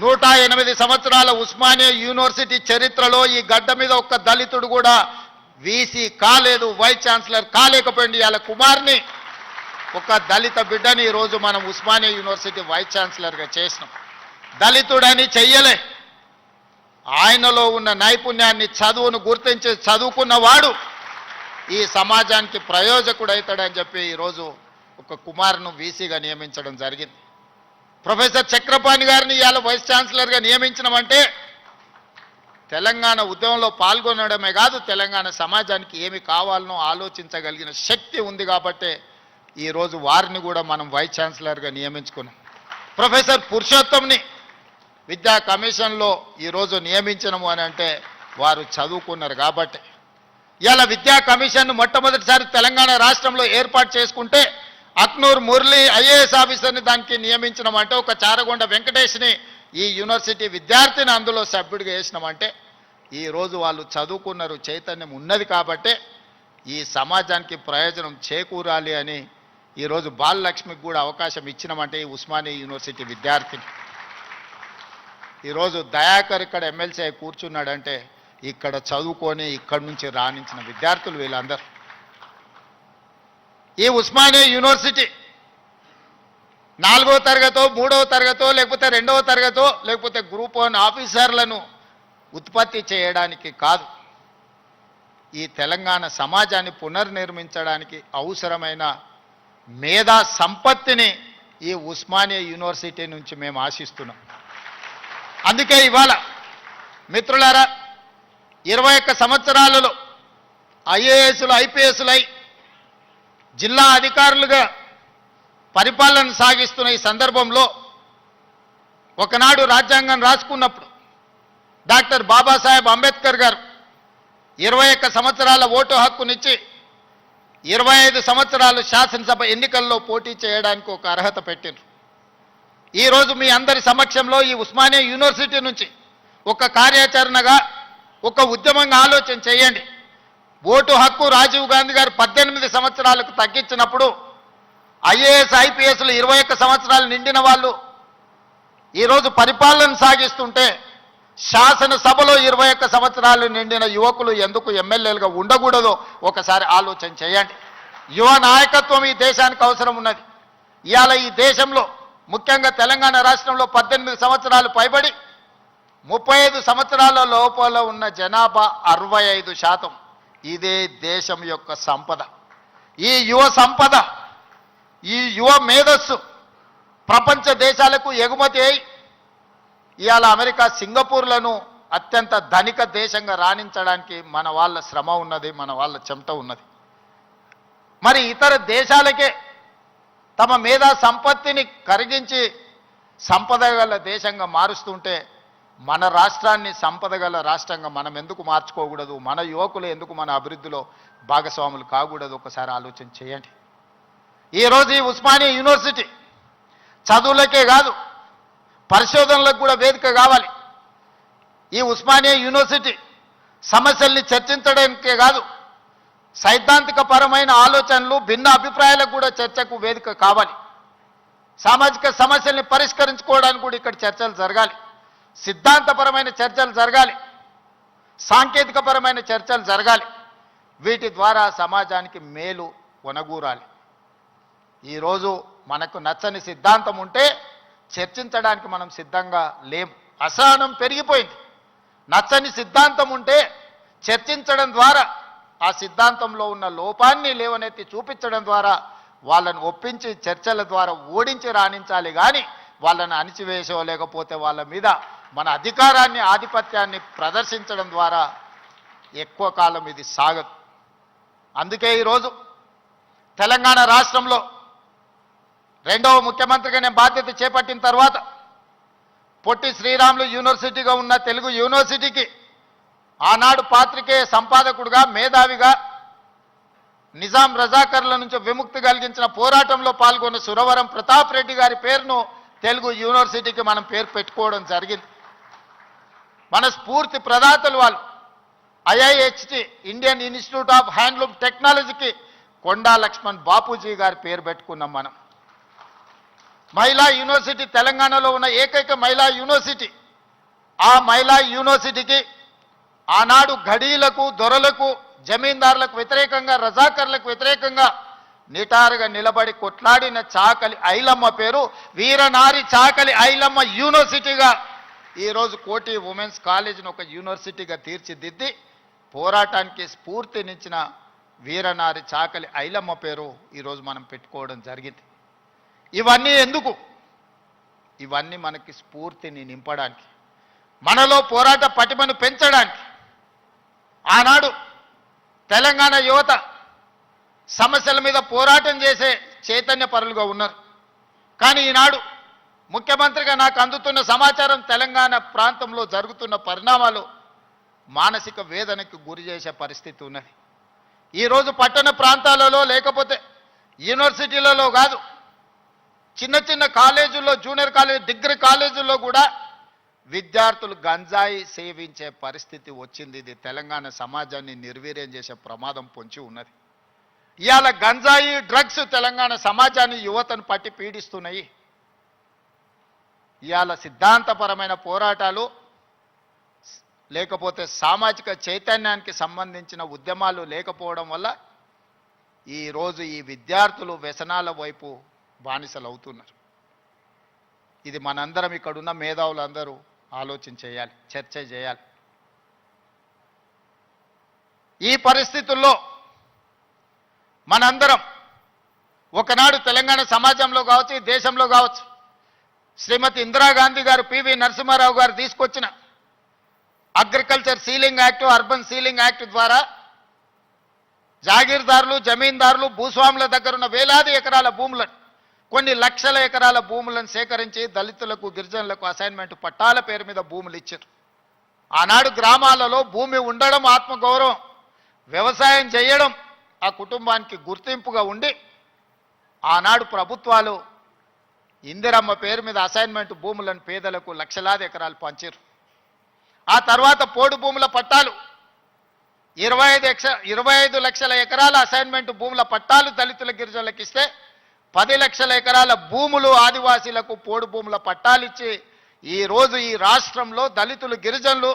108 సంవత్సరాల ఉస్మానియా యూనివర్సిటీ చరిత్రలో ఈ గడ్డ మీద ఒక్క దళితుడు కూడా వీసీ కాలేదు, వైస్ ఛాన్సలర్ కాలేకపోయింది. వాళ్ళ కుమార్ని ఒక దళిత బిడ్డని ఈరోజు మనం ఉస్మానియా యూనివర్సిటీ వైస్ ఛాన్సలర్గా చేసినాం. దళితుడని చెయ్యలే, ఆయనలో ఉన్న నైపుణ్యాన్ని చదువును గుర్తించి చదువుకున్నవాడు ఈ సమాజానికి ప్రయోజకుడవుతాడని చెప్పి ఈరోజు ఒక కుమార్ను వీసీగా నియమించడం జరిగింది. ప్రొఫెసర్ చక్రపాణి గారిని ఇవాళ వైస్ ఛాన్సలర్గా నియమించడమంటే తెలంగాణ ఉద్యమంలో పాల్గొనడమే కాదు, తెలంగాణ సమాజానికి ఏమి కావాలనో ఆలోచించగలిగిన శక్తి ఉంది కాబట్టే ఈరోజు వారిని కూడా మనం వైస్ ఛాన్సలర్గా నియమించుకున్నాం. ప్రొఫెసర్ పురుషోత్తంని విద్యా కమిషన్లో ఈరోజు నియమించడము అని అంటే వారు చదువుకున్నారు కాబట్టి. ఇవాళ విద్యా కమిషన్ను మొట్టమొదటిసారి తెలంగాణ రాష్ట్రంలో ఏర్పాటు చేసుకుంటే అక్నూర్ మురళి ఐఏఎస్ ఆఫీసర్ని దానికి నియమించడం అంటే, ఒక చారగొండ వెంకటేష్ని ఈ యూనివర్సిటీ విద్యార్థిని అందులో సభ్యుడిగా వేసినామంటే ఈరోజు వాళ్ళు చదువుకున్నారు, చైతన్యం ఉన్నది కాబట్టే ఈ సమాజానికి ప్రయోజనం చేకూరాలి అని ఈరోజు బాలలక్ష్మికి కూడా అవకాశం ఇచ్చినామంటే ఈ ఉస్మానియా యూనివర్సిటీ విద్యార్థిని. ఈరోజు దయాకర్ ఇక్కడ ఎమ్మెల్సీ కూర్చున్నాడంటే ఇక్కడ చదువుకొని ఇక్కడి నుంచి రాణించిన విద్యార్థులు వీళ్ళందరూ. ఈ ఉస్మానియా యూనివర్సిటీ 4వ తరగతో 3వ తరగతో లేకపోతే 2వ తరగతో లేకపోతే గ్రూప్ 1 ఆఫీసర్లను ఉత్పత్తి చేయడానికి కాదు, ఈ తెలంగాణ సమాజాన్ని పునర్నిర్మించడానికి అవసరమైన మేధా సంపత్తిని ఈ ఉస్మానియా యూనివర్సిటీ నుంచి మేము ఆశిస్తున్నాం. అందుకే ఇవాళ మిత్రులారా 21 సంవత్సరాలలో ఐఏఎస్లు ఐపీఎస్లై జిల్లా అధికారులుగా పరిపాలన సాగిస్తున్న ఈ సందర్భంలో ఒకనాడు రాజ్యాంగం రాసుకున్నప్పుడు డాక్టర్ బాబాసాహెబ్ అంబేద్కర్ గారు 21 సంవత్సరాల ఓటు హక్కునిచ్చి 25 సంవత్సరాలు శాసనసభ ఎన్నికల్లో పోటీ చేయడానికి ఒక అర్హత పెట్టిండ్రు. ఈరోజు మీ అందరి సమక్షంలో ఈ ఉస్మానియా యూనివర్సిటీ నుంచి ఒక కార్యాచరణగా ఒక ఉద్యమంగా ఆలోచన చేయండి. ఓటు హక్కు రాజీవ్ గాంధీ గారు 18 సంవత్సరాలకు తగ్గించినప్పుడు ఐఏఎస్ ఐపీఎస్లు 21 సంవత్సరాలు నిండిన వాళ్ళు ఈరోజు పరిపాలన సాగిస్తుంటే శాసనసభలో 21 సంవత్సరాలు నిండిన యువకులు ఎందుకు ఎమ్మెల్యేలుగా ఉండకూడదో ఒకసారి ఆలోచన చేయండి. యువ నాయకత్వం ఈ దేశానికి అవసరం ఉన్నది. ఇవాళ ఈ దేశంలో ముఖ్యంగా తెలంగాణ రాష్ట్రంలో 18 సంవత్సరాలు పైబడి 35 సంవత్సరాల లోపల ఉన్న జనాభా 65%. ఇదే దేశం యొక్క సంపద. ఈ యువ సంపద, ఈ యువ మేధస్సు ప్రపంచ దేశాలకు ఎగుమతి అయి ఇవాళ అమెరికా సింగపూర్లను అత్యంత ధనిక దేశంగా రాణించడానికి మన వాళ్ళ శ్రమ ఉన్నది, మన వాళ్ళ చెమట ఉన్నది. మరి ఇతర దేశాలకే తమ మేధా సంపత్తిని కరిగించి సంపద గల దేశంగా మారుస్తుంటే మన రాష్ట్రాన్ని సంపద గల రాష్ట్రంగా మనం ఎందుకు మార్చుకోకూడదు? మన యువకులు ఎందుకు మన అభివృద్ధిలో భాగస్వాములు కాకూడదు? ఒకసారి ఆలోచన చేయండి. ఈరోజు ఈ ఉస్మానియా యూనివర్సిటీ చదువులకే కాదు, పరిశోధనలకు కూడా వేదిక కావాలి. ఈ ఉస్మానియా యూనివర్సిటీ సమస్యల్ని చర్చించడానికే కాదు, సైద్ధాంతిక పరమైన ఆలోచనలు, భిన్న అభిప్రాయాలకు కూడా చర్చకు వేదిక కావాలి. సామాజిక సమస్యల్ని పరిష్కరించుకోవడానికి కూడా ఇక్కడ చర్చలు జరగాలి. సిద్ధాంతపరమైన చర్చలు జరగాలి, సాంకేతికపరమైన చర్చలు జరగాలి. వీటి ద్వారా సమాజానికి మేలు ఒనగూరాలి. ఈరోజు మనకు నచ్చని సిద్ధాంతం ఉంటే చర్చించడానికి మనం సిద్ధంగా లేం. అసహనం పెరిగిపోయింది. నచ్చని సిద్ధాంతం ఉంటే చర్చించడం ద్వారా, ఆ సిద్ధాంతంలో ఉన్న లోపాన్ని లేవనెత్తి చూపించడం ద్వారా వాళ్ళని ఒప్పించి చర్చల ద్వారా ఓడించి రాణించాలి. కానీ వాళ్ళని అణిచివేసో లేకపోతే వాళ్ళ మీద మన అధికారాన్ని, ఆధిపత్యాన్ని ప్రదర్శించడం ద్వారా ఎక్కువ కాలం ఇది సాగదు. అందుకే ఈరోజు తెలంగాణ రాష్ట్రంలో 2వ ముఖ్యమంత్రిగా నేను బాధ్యత చేపట్టిన తర్వాత పొట్టి శ్రీరాములు యూనివర్సిటీగా ఉన్న తెలుగు యూనివర్సిటీకి ఆనాడు పాత్రికేయ సంపాదకుడుగా, మేధావిగా, నిజాం రజాకర్ల నుంచి విముక్తి కలిగించిన పోరాటంలో పాల్గొన్న సురవరం ప్రతాప్ రెడ్డి గారి పేరును తెలుగు యూనివర్సిటీకి మనం పేరు పెట్టుకోవడం జరిగింది. మన స్ఫూర్తి ప్రదాతలు వాళ్ళు. IIHT Indian institute of handloom టెక్నాలజీకి కొండా లక్ష్మణ్ బాపూజీ గారి పేరు పెట్టుకున్నాం మనం. మహిళా యూనివర్సిటీ తెలంగాణలో ఉన్న ఏకైక మహిళా యూనివర్సిటీ. ఆ మహిళా యూనివర్సిటీకి ఆనాడు ఘడీలకు, దొరలకు, జమీందారులకు వ్యతిరేకంగా, రజాకర్లకు వ్యతిరేకంగా నిటారుగా నిలబడి కొట్లాడిన చాకలి ఐలమ్మ పేరు వీరనారి చాకలి ఐలమ్మ యూనివర్సిటీగా ఈరోజు కోటి ఉమెన్స్ కాలేజీని ఒక యూనివర్సిటీగా తీర్చిదిద్ది పోరాటానికి స్ఫూర్తినిచ్చిన వీరనారి చాకలి ఐలమ్మ పేరు ఈరోజు మనం పెట్టుకోవడం జరిగింది. ఇవన్నీ ఎందుకు? ఇవన్నీ మనకి స్ఫూర్తిని నింపడానికి, మనలో పోరాట పటిమను పెంచడానికి. ఆనాడు తెలంగాణ యువత సమస్యల మీద పోరాటం చేసే చైతన్య పరులుగా ఉన్నారు. కానీ ఈనాడు ముఖ్యమంత్రిగా నాకు అందుతున్న సమాచారం తెలంగాణ ప్రాంతంలో జరుగుతున్న పరిణామాలు మానసిక వేదనకు గురి చేసే పరిస్థితి ఉన్నది. ఈరోజు పట్టణ ప్రాంతాలలో లేకపోతే యూనివర్సిటీలలో కాదు, చిన్న చిన్న కాలేజీల్లో, జూనియర్ కాలేజ్, డిగ్రీ కాలేజీల్లో కూడా విద్యార్థులు గంజాయి సేవించే పరిస్థితి వచ్చింది. ఇది తెలంగాణ సమాజాన్ని నిర్వీర్యం చేసే ప్రమాదం పొంచి ఉన్నది. ఇవాళ గంజాయి, డ్రగ్స్ తెలంగాణ సమాజాన్ని, యువతను పట్టి పీడిస్తున్నాయి. ఇవాళ సిద్ధాంతపరమైన పోరాటాలు లేకపోతే సామాజిక చైతన్యానికి సంబంధించిన ఉద్యమాలు లేకపోవడం వల్ల ఈరోజు ఈ విద్యార్థులు వ్యసనాల వైపు బానిసలు అవుతున్నారు. ఇది మనందరం, ఇక్కడున్న మేధావులందరూ ఆలోచన చేయాలి, చర్చ చేయాలి. ఈ పరిస్థితుల్లో మనందరం ఒకనాడు తెలంగాణ సమాజంలో కావచ్చు, ఈ దేశంలో కావచ్చు, శ్రీమతి ఇందిరాగాంధీ గారు, పివి నరసింహారావు గారు తీసుకొచ్చిన agriculture ceiling act, urban ceiling act ద్వారా జాగీర్దారులు, జమీందారులు, భూస్వాముల దగ్గర ఉన్న వేలాది ఎకరాల భూములను, కొన్ని లక్షల ఎకరాల భూములను సేకరించి దళితులకు, గిరిజనులకు అసైన్మెంట్ పట్టాల పేరు మీద భూములు ఇచ్చారు. ఆనాడు గ్రామాలలో భూమి ఉండడం, ఆత్మగౌరవం, వ్యవసాయం చేయడం ఆ కుటుంబానికి గుర్తింపుగా ఉండి ఆనాడు ప్రభుత్వాలు ఇందిరమ్మ పేరు మీద అసైన్మెంట్ భూములను పేదలకు లక్షలాది ఎకరాలు పంచారు. ఆ తర్వాత పోడు భూముల పట్టాలు 25 లక్షల ఎకరాల అసైన్మెంట్ భూముల పట్టాలు దళితుల, గిరిజనులకు ఇస్తే 10 లక్షల ఎకరాల భూములు ఆదివాసీలకు పోడు భూముల పట్టాలిచ్చి ఈరోజు ఈ రాష్ట్రంలో దళితులు, గిరిజనులు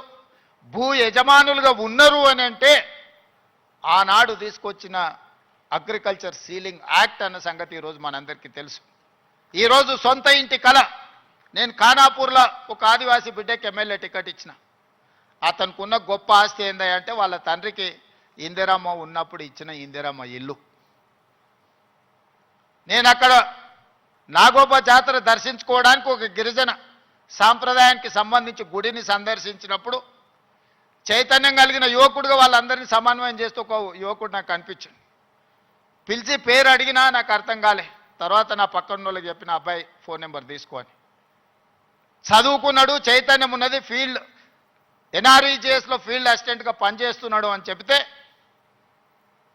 భూ యజమానులుగా ఉన్నారు అని అంటే ఆనాడు తీసుకొచ్చిన అగ్రికల్చర్ సీలింగ్ యాక్ట్ అన్న సంగతి ఈరోజు మనందరికీ తెలుసు. ఈరోజు సొంత ఇంటి కళ. నేను ఖానాపూర్లో ఒక ఆదివాసీ బిడ్డకి ఎమ్మెల్యే టికెట్ ఇచ్చిన. అతనికి ఉన్న గొప్ప ఆస్తి ఏందంటే వాళ్ళ తండ్రికి ఇందిరమ్మ ఉన్నప్పుడు ఇచ్చిన ఇందిరమ్మ ఇల్లు. నేను అక్కడ నాగోబా జాతర దర్శించుకోవడానికి ఒక గిరిజన సాంప్రదాయానికి సంబంధించి గుడిని సందర్శించినప్పుడు చైతన్యం కలిగిన యువకుడుగా వాళ్ళందరినీ సమన్వయం చేస్తూ ఒక యువకుడు నాకు కనిపించాడు. పిలిచి పేరు అడిగినా నాకు అర్థం కాలే. తర్వాత నా పక్కన వాళ్ళకి చెప్పిన, అబ్బాయి ఫోన్ నెంబర్ తీసుకొని, చదువుకున్నాడు, చైతన్యం ఉన్నది, ఫీల్డ్ ఎన్ఆర్ఈజేఎస్లో ఫీల్డ్ అసిస్టెంట్గా పనిచేస్తున్నాడు అని చెప్తే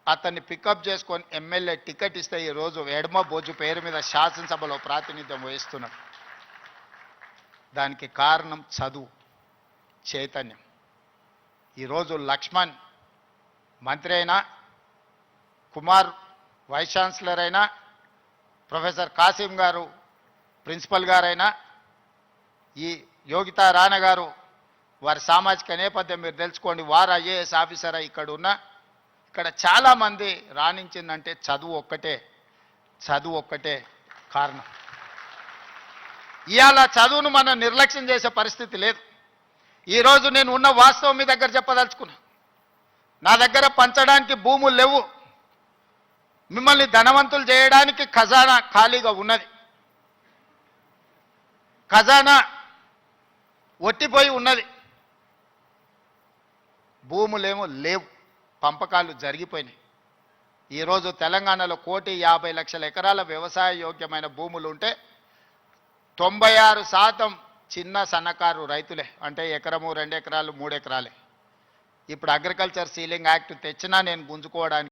అతన్ని పికప్ చేసుకొని ఎమ్మెల్యే టికెట్ ఇస్తే ఈరోజు ఎడమ బోజు పేరు మీద శాసనసభలో ప్రాతినిధ్యం వహిస్తున్నాడు. దానికి కారణం చదువు, చైతన్యం. ఈరోజు లక్ష్మణ్ మంత్రి అయినా, కుమార్ వైస్ ఛాన్సలర్ అయినా, ప్రొఫెసర్ కాసిం గారు ప్రిన్సిపల్ గారైనా, ఈ యోగితా రాణా గారు వారి సామాజిక నేపథ్యం మీరు తెలుసుకోండి, వారు ఐఏఎస్ ఆఫీసర్ ఇక్కడ ఉన్న, ఇక్కడ చాలామంది రాణించిందంటే చదువు ఒక్కటే కారణం. ఇవాళ చదువును మనం నిర్లక్ష్యం చేసే పరిస్థితి లేదు. ఈరోజు నేను ఉన్న వాస్తవం మీ దగ్గర చెప్పదలుచుకున్నా. నా దగ్గర పంచడానికి భూములు లేవు, మిమ్మల్ని ధనవంతులు చేయడానికి ఖజానా ఖాళీగా ఉన్నది. ఖజానా ఒట్టిపోయి ఉన్నది, భూములేమో లేవు, పంపకాలు జరిగిపోయినాయి. ఈరోజు తెలంగాణలో 1,50,00,000 ఎకరాల వ్యవసాయ యోగ్యమైన భూములు ఉంటే 96% చిన్న సన్నకారు రైతులే, అంటే ఎకరము, 2 ఎకరాలు, 3 ఎకరాలే. ఇప్పుడు అగ్రికల్చర్ సీలింగ్ యాక్ట్ తెచ్చినా నేను గుంజుకోవడానికి